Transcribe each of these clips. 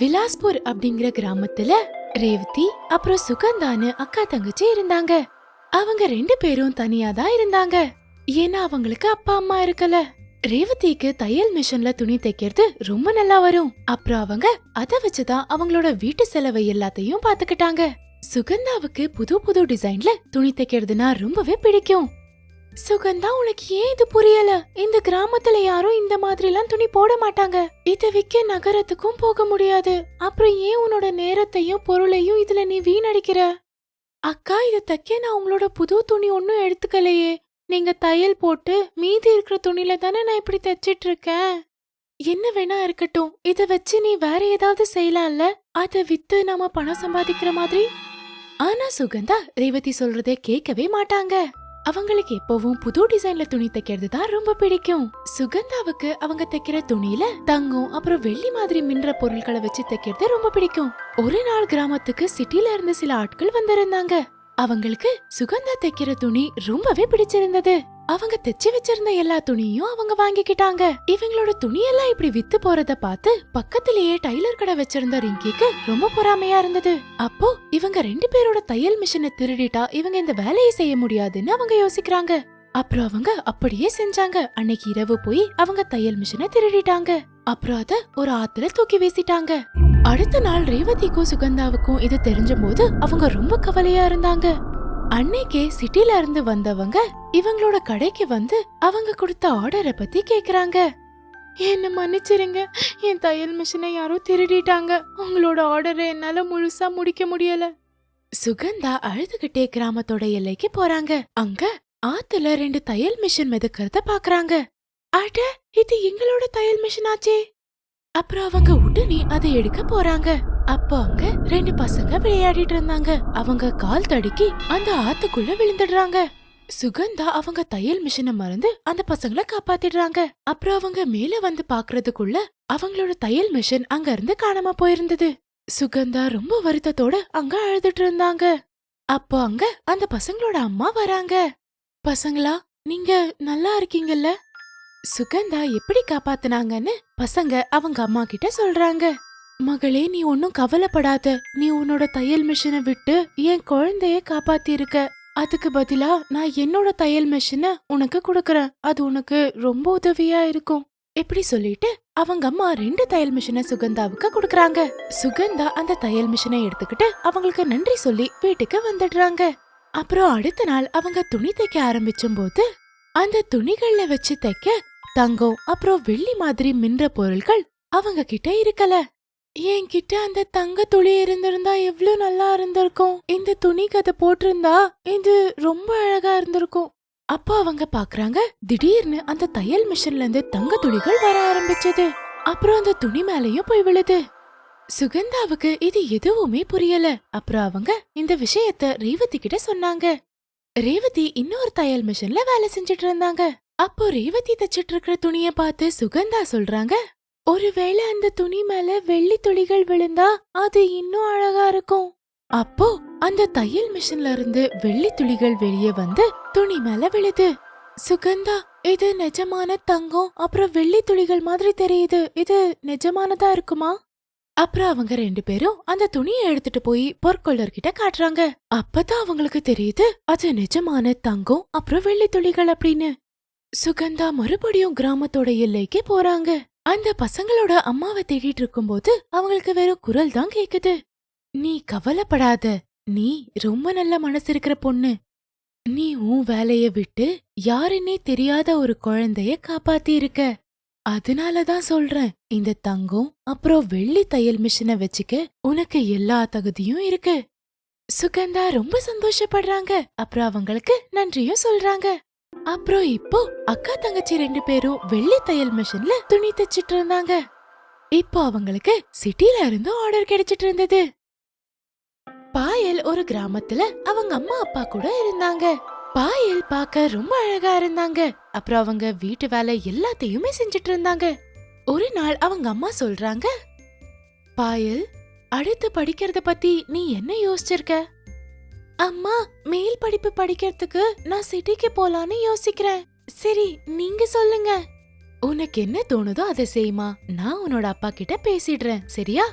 விலாஸ்பூர் அப்படிங்கிற கிராமத்துல ரேவதி அப்புறம் சுகந்தான்னு அக்கா தங்கச்சி இருந்தாங்க. அவங்க 2 பேரும் தனியா தான் இருந்தாங்க. ஏன்னா அவங்களுக்கு அப்பா அம்மா இருக்கல. ரேவதிக்கு தையல் மிஷின்ல துணி தைக்கிறது ரொம்ப நல்லா வரும். அப்புறம் அவங்க அத வச்சுதான் அவங்களோட வீட்டு செலவை எல்லாத்தையும் பாத்துக்கிட்டாங்க. சுகந்தாவுக்கு புது புது டிசைன்ல துணி தைக்கிறதுனா ரொம்பவே பிடிக்கும். சுகந்தா, உனக்கு ஏன் இது புரியல? இந்த கிராமத்துல யாரும் இந்த மாதிரி எல்லாம் துணி போட மாட்டாங்க. இத விக்க நகரத்துக்கும் போக முடியாது. அப்புறம் ஏன் உன்னோட நேரத்தையும் பொருளையும் இதுல நீ வீணடிக்கிற? அக்கா, இத தைக்க நான் உங்களோட புது துணி ஒன்னும் எடுத்துக்கலையே. நீங்க தையல் போட்டு மீதி இருக்கிற துணில தானே நான் இப்படி தைச்சிட்டு இருக்கேன். என்ன வேணா இருக்கட்டும், இத வச்சு நீ வேற ஏதாவது செய்யலாம்ல. அத வித்து நாம பணம் சம்பாதிக்கிற மாதிரி. ஆனா சுகந்தா ரேவதி சொல்றதே கேட்கவே மாட்டாங்க. அவங்களுக்கு எப்பவும் புது டிசைன்ல துணி தைக்கிறது தான் ரொம்ப பிடிக்கும். சுகந்தாவுக்கு அவங்க தைக்கிற துணியில தங்கம் அப்புறம் வெள்ளி மாதிரி மின்ற பொருட்களை வச்சு தைக்கிறது ரொம்ப பிடிக்கும். ஒரு நாள் கிராமத்துக்கு சிட்டில இருந்து சில ஆட்கள் வந்திருந்தாங்க. அவங்களுக்கு சுகந்தா தைக்கிற துணி ரொம்பவே பிடிச்சிருந்தது. அவங்க தைச்சு வச்சிருந்த எல்லா துணியும் அவங்க வாங்கிக்கிட்டாங்க. இவங்களோட துணியெல்லாம் இப்படி வித்து போறத பார்த்து பக்கத்திலேயே டைலர் கடை வச்சிருந்த ரிங்கிக்கு ரொம்ப பொறாமையா இருந்தது. அப்போ இவங்க 2 பேரோட தையல் மிஷினை திருடிட்டா இவங்க இந்த வேலையை செய்ய முடியாதுன்னு அவங்க யோசிக்கிறாங்க. அப்புறம் அவங்க அப்படியே செஞ்சாங்க. அன்னைக்கு இரவு போய் அவங்க தையல் மிஷினை திருடிட்டாங்க. அப்புறம் அத ஒரு ஆத்துல தூக்கி வீசிட்டாங்க. அடுத்த நாள் ரேவதிக்கும் சுகந்தாவுக்கும் இது தெரிஞ்ச போது அவங்க ரொம்ப கவலையா இருந்தாங்க. அன்னைக்கே சிட்டில இருந்து வந்தவங்க இவங்களோட கடைக்கு வந்து அவங்க கொடுத்த ஆர்டரை பத்தி கேக்குறாங்க. என்ன மன்னிச்சிருங்க, என் தையல் மிஷினை யாரோ திருடிட்டாங்க. உங்களோட ஆர்டரை என்னால முழுசா முடிக்க முடியல. சுகந்தா அழுதுகிட்டே கிராமத்தோட எல்லைக்கு போறாங்க. அங்க ஆத்துல 2 தையல் மிஷின் மிதக்கிறத பாக்குறாங்க. அட, இது எங்களோட தையல் மிஷின் ஆச்சே. அப்புறம் அவங்க உடனே அதை எடுக்க போறாங்க. அப்போ அங்க 2 பசங்க விளையாடிட்டு இருந்தாங்க. அவங்க கால் தடுக்கி அந்த ஆத்துக்குள்ள விழுந்துடுறாங்க. சுகந்தா அவங்க தையல் மிஷினை மறந்து அந்த பசங்களை காப்பாத்திடுறாங்க. அப்புறம் அவங்க மேல வந்து பாக்குறதுக்குள்ள அவங்களோட தையல் மிஷின் அங்க இருந்து காணாம போயிருந்தது. சுகந்தா ரொம்ப வருத்தத்தோட அங்க அழுதுட்டு இருந்தாங்க. அப்போ அங்க அந்த பசங்களோட அம்மா வராங்க. பசங்களா, நீங்க நல்லா இருக்கீங்கல்ல? சுகந்தா எப்படி காப்பாத்துனாங்கன்னு பசங்க அவங்க அம்மா கிட்ட சொல்றாங்க. மகளே, நீ ஒன்னும் கவலைப்படாத. நீ உன்னோட தையல் மிஷினை விட்டு என் குழந்தைய காப்பாத்தி இருக்க. அதுக்கு பதிலா நான் என்னோட தையல் மிஷினை உனக்கு கொடுக்கறேன். அது உனக்கு ரொம்ப உதவியா இருக்கும். எப்படி சொல்லிட்டு அவங்க அம்மா 2 தையல் மிஷினை சுகந்தாவுக்கு கொடுக்கறாங்க. சுகந்தா அந்த தையல் மிஷினை எடுத்துக்கிட்டு அவங்களுக்கு நன்றி சொல்லி வீட்டுக்கு வந்துடுறாங்க. அப்புறம் அடுத்த நாள் அவங்க துணி தைக்க ஆரம்பிச்சும் போது அந்த துணிகள்ல வச்சு தைக்க தங்கம் அப்புறம் வெள்ளி மாதிரி மின்ற பொருட்கள் அவங்க கிட்ட இருக்கல. என்கிட்ட அந்த தங்க துளி இருந்திருந்தா எவ்வளவு நல்லா இருந்திருக்கும். இந்த துணிக்கு அதை போட்டிருந்தா இது ரொம்ப அழகா இருந்திருக்கும். அப்போ அவங்க பாக்குறாங்க, திடீர்னு அந்த தையல் மிஷின்ல இருந்து தங்க துளிகள் வர ஆரம்பிச்சது. அப்புறம் அந்த துணி மேலயும் போய் விழுது. சுகந்தாவுக்கு இது எதுவுமே புரியல. அப்புறம் அவங்க இந்த விஷயத்த ரேவதி கிட்ட சொன்னாங்க. ரேவதி இன்னொரு தையல் மிஷின்ல வேலை செஞ்சுட்டு இருந்தாங்க. அப்போ ரேவதி தச்சிட்டு இருக்கிற துணிய பார்த்து சுகந்தா சொல்றாங்க, ஒருவேளை அந்த துணி மேல வெள்ளி துளிகள் விழுந்தா அது இன்னும் அழகா இருக்கும். அப்போ அந்த தையல் மிஷின்ல இருந்து வெள்ளி துளிகள் வெளியே வந்து துணி மேல விழுது. சுகந்தா, இது நிஜமான தங்கம் அப்புறம் வெள்ளி துளிகள் மாதிரி தெரியுது. இது நிஜமானதா இருக்குமா? அப்புறம் அவங்க 2 பேரும் அந்த துணியை எடுத்துட்டு போய் பொற்கொள்ளர் கிட்ட காட்டுறாங்க. அப்பதான் அவங்களுக்கு தெரியுது அது நிஜமான தங்கம் அப்புறம் வெள்ளி துளிகள் அப்படின்னு. சுகந்தா மறுபடியும் கிராமத்தோட எல்லைக்கு போறாங்க. அந்த பசங்களோட அம்மாவை தேடிட்டு இருக்கும்போது அவங்களுக்கு வெறும் குரல் தான் கேக்குது. நீ கவலைப்படாத, நீ ரொம்ப நல்ல மனசு இருக்கிற பொண்ணு. நீ உன் வேலைய விட்டு யாருன்னே தெரியாத ஒரு குழந்தைய காப்பாத்தி இருக்க. அதனாலதான் சொல்றேன், இந்த தங்கம் அப்புறம் வெள்ளி தையல் மிஷினை வச்சுக்க உனக்கு எல்லா தகுதியும் இருக்கு. சுகந்தா ரொம்ப சந்தோஷப்படுறாங்க. அப்புறம் அவங்களுக்கு நன்றியும் சொல்றாங்க. அப்புறம் இப்போ அக்கா தங்கச்சி 2 பேரும் வெள்ளி தையல் மிஷின்ல துணி தைச்சிட்டு இருந்தாங்க. இப்போ அவங்களுக்கு சிட்டில இருந்து ஆர்டர் கிடைச்சிட்டு இருந்தது. பாயல் ஒரு கிராமத்துல அவங்க அம்மா அப்பா கூட இருந்தாங்க. பாயல் பார்க்க ரொம்ப அழகா இருந்தாங்க. அப்புறம் அவங்க வீட்டு வேலை எல்லாத்தையுமே செஞ்சுட்டு இருந்தாங்க. ஒரு நாள் அவங்க அம்மா சொல்றாங்க, பாயல், அடுத்து படிக்கிறத பத்தி நீ என்ன யோசிச்சிருக்க? அம்மா, மேல் படிப்பு படிக்கிறதுக்கு நான் சிட்டிக்கு போலான்னு யோசிக்கிறேன். சரி, நீங்க சொல்லுங்க. உனக்கு என்ன தோணுதோ அதை செய்யுமா. நான் உன்னோட அப்பா கிட்ட பேசிடுறேன், சரியா?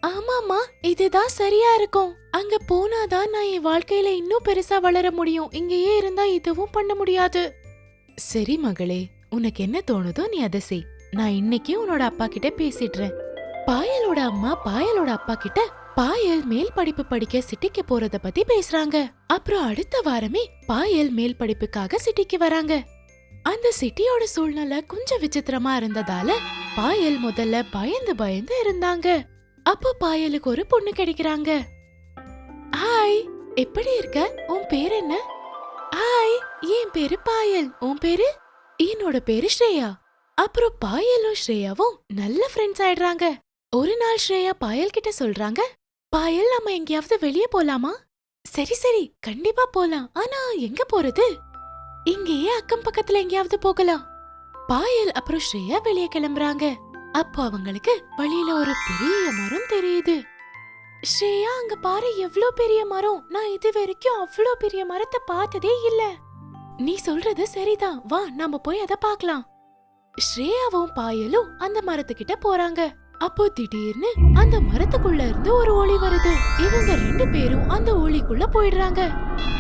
ஆமாமா, இதுதான் சரியா இருக்கும். அங்க போனாதான் நான் என் வாழ்க்கையில இன்னும் பெருசா வளர முடியும். இங்கேயே இருந்தா இதுவும் பண்ண முடியாது. சரி மகளே, உனக்கு என்ன தோணுதோ நீ அதை செய். நான் இன்னைக்கு உன்னோட அப்பா கிட்ட பேசிடுறேன். பாயலோட அம்மா பாயலோட அப்பா கிட்ட பாயல் மேல் படிப்பு படிக்க சிட்டிக்கு போறத பத்தி பேசுறாங்க. அப்புறம் அடுத்த வாரமே பாயல் மேல் படிப்புக்காக சிட்டிக்கு வராங்க. அந்த சிட்டியோட சூழ்நிலை கொஞ்சம் விசித்திரமா இருந்ததால பாயல் முதல்ல பயந்து பயந்து இருந்தாங்க. அப்போ பாயலுக்கு ஒரு பொண்ணு கிடைக்கிறாங்க. ஹாய், எப்படி இருக்க? உன் பேர் என்ன? ஹாய், என் பேரு பாயல். உன் பேரு? என்னோட பேரு ஸ்ரேயா. அப்புறம் பாயலும் ஸ்ரேயாவும் நல்ல ஃப்ரெண்ட்ஸ் ஆயிடுறாங்க. ஒரு நாள் ஸ்ரேயா பாயல் கிட்ட சொல்றாங்க, பாயல் நம்ம எங்கேயாவது வெளியே போலாமா? சரி சரி, கண்டிப்பா போலாம். ஆனா எங்க போறது? இங்கேயே அக்கம் பக்கத்துல எங்கேயாவது போகலாம். பாயல் அப்புறம் ஸ்ரேயா வெளியே கிளம்புறாங்க. அப்போ அவங்களுக்கு வழியில ஒரு பெரிய மரம் தெரியுது. ஸ்ரேயா, அங்க பாரு, எவ்ளோ பெரிய மரம். நான் இது வரைக்கும் அவ்ளோ பெரிய மரத்தை பார்த்ததே இல்ல. நீ சொல்றது சரிதான், வா நாம போய் அத பாக்கலாம். ஸ்ரேயாவும் பாயலும் அந்த மரத்துக்கிட்ட போறாங்க. அப்போ திடீர்னு அந்த மரத்துக்குள்ள இருந்து ஒரு ஒளி வருது. இவங்க 2 பேரும் அந்த ஒளிக்குள்ள போயிடுறாங்க.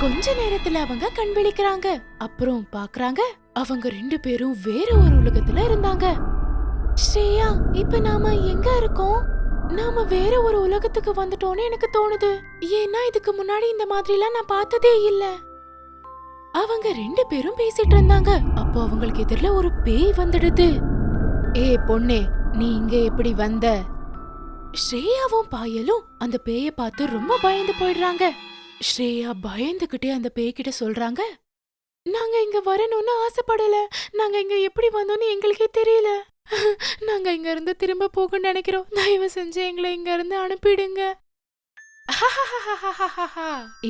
கொஞ்ச நேரத்துல அவங்க கண் விழிக்கிறாங்க. அப்புறம் பாக்குறாங்க, அவங்க 2 பேரும் வேற ஒரு உலகத்துல இருந்தாங்க. ஸ்ரேயா, இப்ப நாம எங்க இருக்கோம்? நாம வேற ஒரு உலகத்துக்கு வந்துட்டோம்னு எனக்கு தோணுது. ஏன்னா இதுக்கு முன்னாடி இந்த மாதிரிலாம் நான் பார்த்ததே இல்ல. அவங்க 2 பேரும் பேசிட்டு இருந்தாங்க. அப்போ அவங்களுக்கு எதிரில ஒரு பேய் வந்துடுது. ஏ பொண்ணே, நீ இங்க எப்படி வந்த? ஸ்ரேயாவும் பாயலும் அந்த பேய பார்த்து ரொம்ப பயந்து போயிடுறாங்க. ஸ்ரேயா பயந்துகிட்டே அந்த பேய்கிட்ட சொல்றாங்க, நாங்க இங்க வரணும்னு ஆசைப்படல. நாங்க இங்க எப்படி வந்தோம்னு எங்களுக்கே தெரியல. நாங்க இங்க இருந்து திரும்ப போகணும்னு நினைக்கிறோம். தயவு செஞ்சு எங்களை இங்க இருந்து அனுப்பிடுங்க.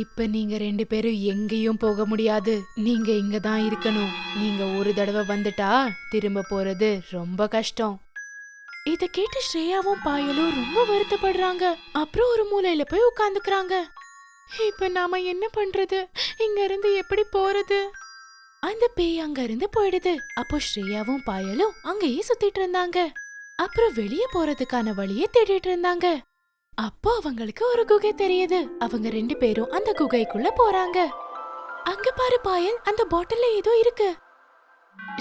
இப்ப நீங்க 2 பேரும் எங்கேயும் போக முடியாது. நீங்க இங்க தான் இருக்கணும். நீங்க ஒரு தடவை வந்துட்டா திரும்ப போறது ரொம்ப கஷ்டம். இத கேட்டு ஸ்ரேயாவும் பாயலும் ரொம்ப வருத்தப்படுறாங்க. அப்புறம் ஒரு மூலையில போய் உட்கார்ந்துக்கறாங்க. இப்ப நாம என்ன பண்றது? இங்க இருந்து எப்படி போறது? அந்த பேய் அங்க இருந்து போயிடுது. அப்போ ஸ்ரேயாவும் பாயலும் அங்கேயே சுத்திட்டு இருந்தாங்க. அப்புறம் வெளியே போறதுக்கான வழியை தேடிட்டு இருந்தாங்க. அப்போ அவங்களுக்கு ஒரு குகை தெரியுது. அவங்க 2 பேரும் அந்த குகைக்குள்ள போறாங்க. அங்க பாரு பாயல், அந்த பாட்டில்ல ஏதோ இருக்கு.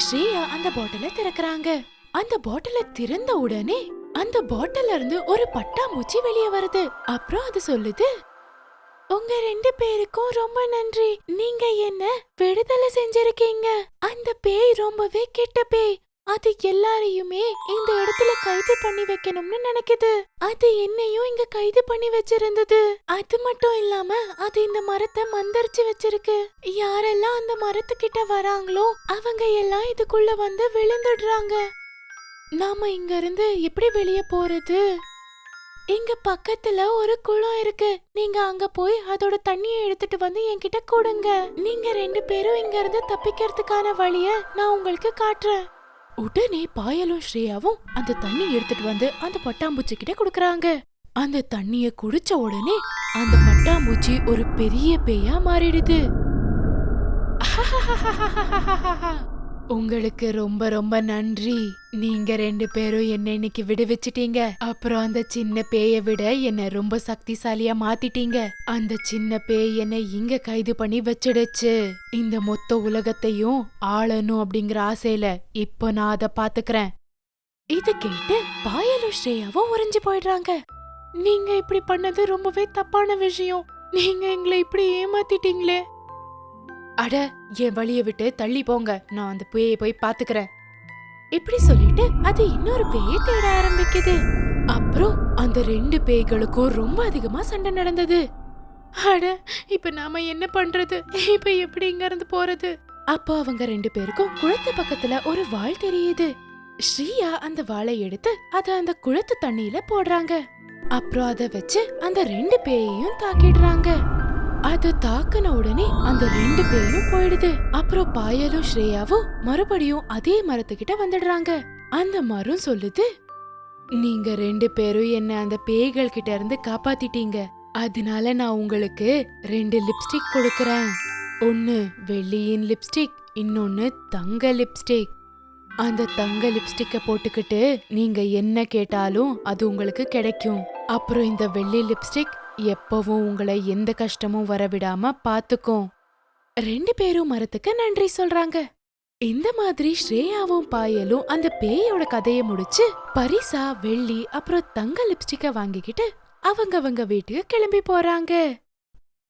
ஸ்ரேயா அந்த பாட்டில திறக்கறாங்க. அந்த பாட்டில திறந்த உடனே அந்த பாட்டில்ல இருந்து ஒரு பட்டாம்பூச்சி வெளியே வருது. அப்புறம் அது சொல்லுது, உங்க 2 பேருக்கும் ரொம்ப நன்றி. நீங்க என்ன விடுதலை செஞ்சிருக்கீங்க. அந்த பேய் ரொம்பவே கெட்ட பேய். அது எல்லாரையுமே இந்த இடத்துல கைது பண்ணி வைக்கணும்னு நினைக்குது. அது என்னையும் இங்க கைது பண்ணி வச்சிருந்தது. அது மட்டும் இல்லாம அது இந்த மரத்தை மந்தரிச்சு வச்சிருக்கு. யாரெல்லாம் அந்த மரத்துக்கிட்ட வராங்களோ அவங்க எல்லாம் இதுக்குள்ள வந்து விழுந்துடுறாங்க. நாம இங்க இருந்து எப்படி வெளியே போறது? இங்க பக்கத்துல ஒரு குளம் இருக்கு. நீங்க அங்க போய் அதோட தண்ணியை எடுத்துட்டு வந்து என்கிட்ட கொடுங்க. நீங்க 2 பேரும் இங்க இருந்து தப்பிக்கிறதுக்கான வழிய நான் உங்களுக்கு காட்டுறேன். உடனே பாயலும் ஸ்ரேயாவும் அந்த தண்ணி எடுத்துட்டு வந்து அந்த பட்டாம்பூச்சி கிட்ட குடுக்கறாங்க. அந்த தண்ணிய குடிச்ச உடனே அந்த பட்டாம்பூச்சி ஒரு பெரிய பேயா மாறிடுது. உங்களுக்கு ரொம்ப ரொம்ப நன்றி. நீங்க 2 பேரும் என்ன இன்னைக்கு விடுவிச்சிட்டீங்க. அப்புறம் அந்த சின்ன பேயை விட என்ன ரொம்ப சக்திசாலியா மாத்திட்டீங்க. அந்த சின்ன பேய் என்ன இங்க கைது பண்ணி வச்சிடுச்சு. இந்த மொத்த உலகத்தையும் ஆளணும் அப்படிங்கிற ஆசையில இப்ப நான் அத பாத்துக்கிறேன். இத கேட்டு பாயலும் ஸ்ரேயாவும் உறைஞ்சு போயிடுறாங்க. நீங்க இப்படி பண்ணது ரொம்பவே தப்பான விஷயம். நீங்க எங்களை இப்படி ஏமாத்திட்டீங்களே. அட, என் வழிய விட்டு தள்ளி போங்க. நான் அந்த பேயை போய் பாத்துக்கிறேன். இப்படி சொல்லிட்டு அது இன்னொரு பேயை தேட ஆரம்பிக்குது. அப்புறம் அந்த 2 பேய்களுக்கும் ரொம்ப அதிகமா சண்டை நடந்தது. அட, இப்ப நாம என்ன பண்றது? இப்ப எப்படி இங்க இருந்து போறது? அப்போ அவங்க 2 பேருக்கும் குளத்து பக்கத்துல ஒரு வாள் தெரியுது. ஸ்ரீயா அந்த வாளை எடுத்து அத அந்த குளத்து தண்ணியில போடுறாங்க. அப்புறம் அத வச்சு அந்த 2 பேயையும் தாக்கிடுறாங்க. அது தாக்குன உடனே அந்த 2 பேயும் போயிடுது. அப்புறம் பாயலும் ஸ்ரேயாவும் மறுபடியும் அதே மரத்துக்கிட்ட வந்துடுறாங்க. அந்த மரம் சொல்லுது, நீங்க 2 பேரும் என்ன அந்த பேய்கள் கிட்ட இருந்து காப்பாத்திட்டீங்க. அதனால நான் உங்களுக்கு 2 லிப்ஸ்டிக் கொடுக்கறேன். ஒன்னு வெள்ளியின் லிப்ஸ்டிக், இன்னொன்னு தங்க லிப்ஸ்டிக். அந்த தங்க லிப்ஸ்டிக்க போட்டுக்கிட்டு நீங்க என்ன கேட்டாலும் அது உங்களுக்கு கிடைக்கும். அப்புறம் இந்த வெள்ளி லிப்ஸ்டிக் எப்பவும் உங்களை எந்த கஷ்டமும் வரவிடாம பாத்துக்கும். 2 பேரும் மரத்துக்கு நன்றி சொல்றாங்க. இந்த மாதிரி ஸ்ரேயாவும் பாயலும் அந்த பேயோட கதைய முடிச்சு பரிசா வெள்ளி அப்புறம் தங்க லிப்ஸ்டிக்க வாங்கிக்கிட்டு அவங்க வீட்டுக்கு கிளம்பி போறாங்க.